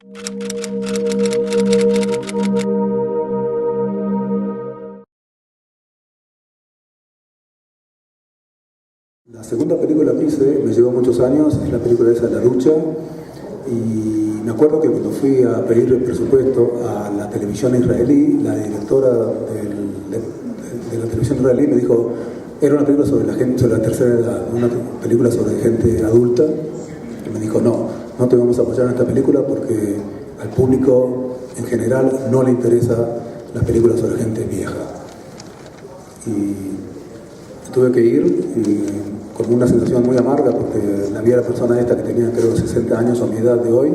La segunda película que hice me llevó muchos años, es la película esa, La Lucha, y me acuerdo que cuando fui a pedir el presupuesto a la televisión israelí, la directora de la televisión israelí me dijo, era una película sobre la gente, sobre la tercera edad, una película sobre gente adulta, y me dijo, no te vamos a apoyar en esta película porque al público en general no le interesa las películas sobre gente vieja. Y tuve que ir y con una sensación muy amarga porque la vi a la persona esta que tenía creo 60 años o mi edad de hoy,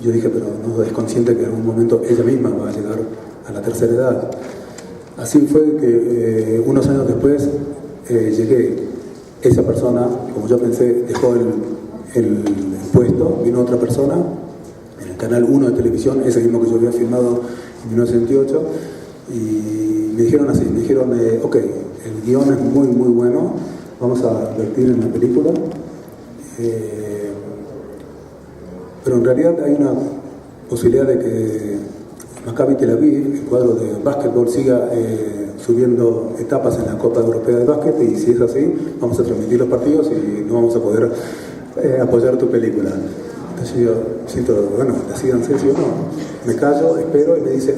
y yo dije, pero no es consciente que en algún momento ella misma va a llegar a la tercera edad. Así fue que unos años después llegué, esa persona, como yo pensé, dejó el puesto, vino otra persona en el canal 1 de televisión, ese mismo que yo había filmado en 1968, y me dijeron así, ok, el guión es muy muy bueno, vamos a invertir en la película, pero en realidad hay una posibilidad de que Maccabi Tel Aviv, el cuadro de básquetbol, siga subiendo etapas en la Copa Europea de Básquet, y si es así, vamos a transmitir los partidos y no vamos a poder apoyar tu película. Entonces yo siento, bueno, decídanse si o no. Me callo, espero, y me dice,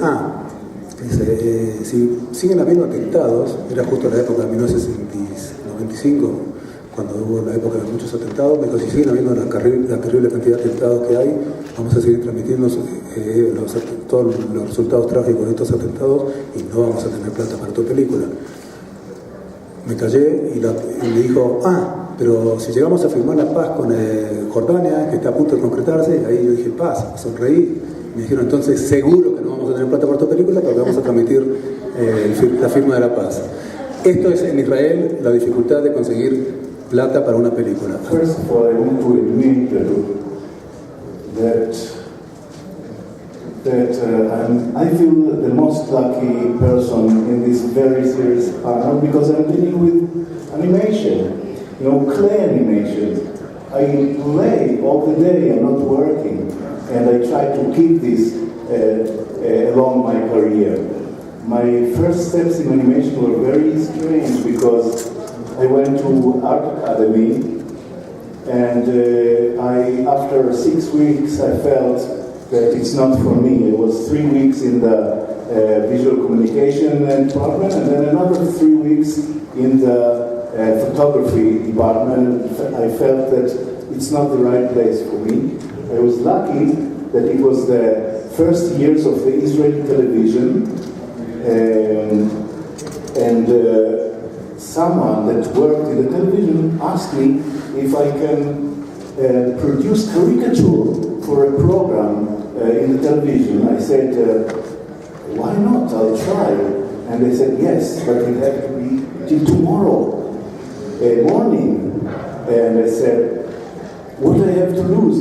si siguen habiendo atentados, era justo la época de 1995, cuando hubo la época de muchos atentados, me dijo, si siguen habiendo la terrible cantidad de atentados que hay, vamos a seguir transmitiendo todos los resultados trágicos de estos atentados y no vamos a tener plata para tu película. Me callé y me dijo, pero si llegamos a firmar la paz con Jordania, que está a punto de concretarse, y ahí yo dije, paz, sonreí. Me dijeron, entonces seguro que no vamos a tener plata para tu película, porque vamos a transmitir la firma de la paz. Esto es en Israel la dificultad de conseguir plata para una película. First of all, I want to admit that I feel the most lucky person in this very serious panel because I'm dealing with animation, clay animation. I play all the day, I'm not working, and I try to keep this along my career. My first steps in animation were very strange because I went to Art Academy, and after 6 weeks I felt that it's not for me. It was 3 weeks in the visual communication department, and then another 3 weeks in the photography department. I felt that it's not the right place for me. I was lucky that it was the first years of the Israeli television, and someone that worked in the television asked me if I can produce caricature for a program in the television. I said, why not? I'll try. And they said, yes, but it had to be till tomorrow morning. And I said, what do I have to lose?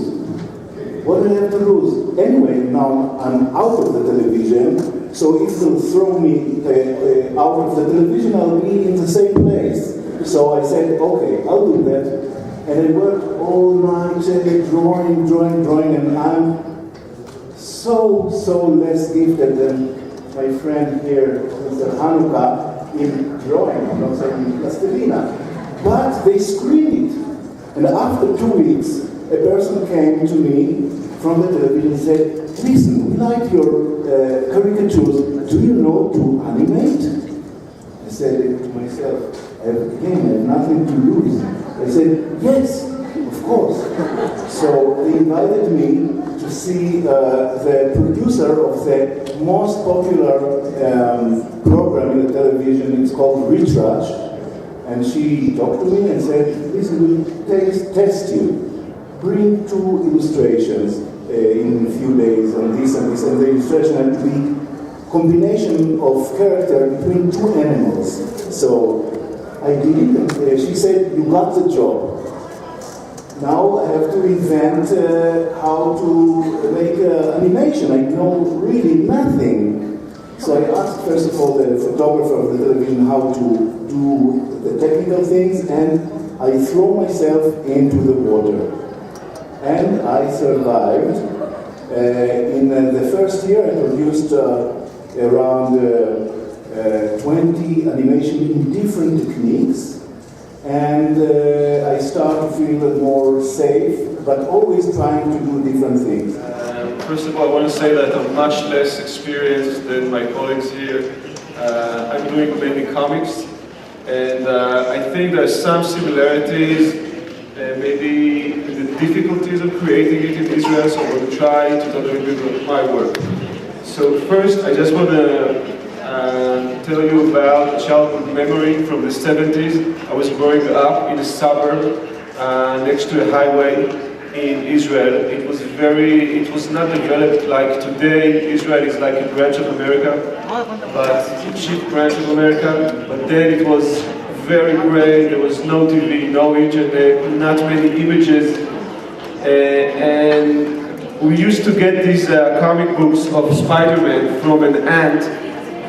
What do I have to lose? Anyway, now I'm out of the television, so if they'll throw me out of the television, I'll be in the same place. So I said, okay, I'll do that. And I worked all night drawing, and I'm so less gifted than my friend here, Mr. Hanukkah, in drawing. I'm not saying plastilina. But they screened it. And after 2 weeks, a person came to me from the television and said, listen, we like your caricatures. Do you know to animate? I said to myself, I have nothing to lose. I said, yes, of course. So they invited me to see the producer of the most popular program in the television. It's called Retouch. And she talked to me and said, listen, we'll test you. Bring 2 illustrations in a few days on this and this, and the illustration had to be combination of character between 2 animals. So I did it, and she said, you got the job. Now I have to invent how to make animation. I know really nothing. So I asked, first of all, the photographer of the television how to do the technical things, and I threw myself into the water. And I survived, In the first year, I produced around 20 animation in different techniques, and I start to feel more safe, but always trying to do different things. First of all, I want to say that I'm much less experienced than my colleagues here. I'm doing mainly comics, and I think there are some similarities, maybe the difficulties of creating it in Israel, so I'm going to try to talk a little bit about my work. So first, I just want to tell you about a childhood memory from the 70s. I was growing up in a suburb next to a highway in Israel. It was not developed like today. Israel is like a branch of America, but a cheap branch of America. But then it was very gray. There was no TV, no internet, not many images, and we used to get these comic books of Spider-Man from an aunt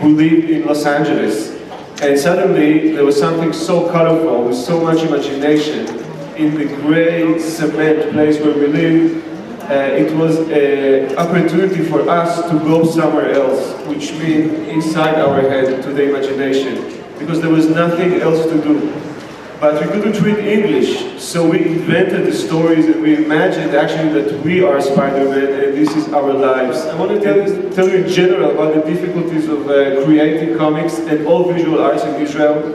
who lived in Los Angeles. And suddenly there was something so colorful, with so much imagination, in the gray cement place where we live. It was an opportunity for us to go somewhere else, which means inside our head, to the imagination, because there was nothing else to do. But we couldn't read English, so we invented the stories and we imagined actually that we are Spider-Man and this is our lives. I want to tell you in general about the difficulties of creating comics and all visual arts in Israel.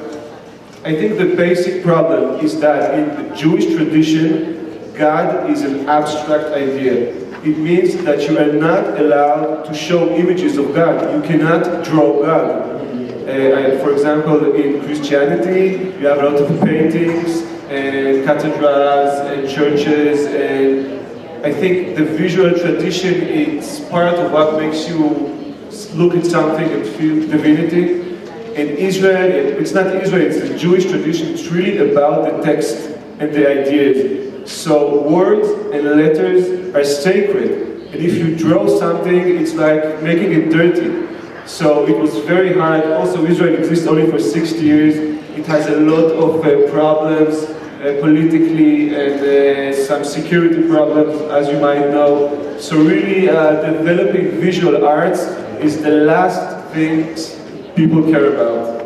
I think the basic problem is that in the Jewish tradition, God is an abstract idea. It means that you are not allowed to show images of God. You cannot draw God. For example, in Christianity, you have a lot of paintings and cathedrals and churches, and I think the visual tradition is part of what makes you look at something and feel divinity. In Israel, it's not Israel, it's the Jewish tradition. It's really about the text and the ideas. So words and letters are sacred, and if you draw something, it's like making it dirty. So it was very hard. Also, Israel exists only for 60 years. It has a lot of problems politically and some security problems, as you might know. So really, developing visual arts is the last thing people care about.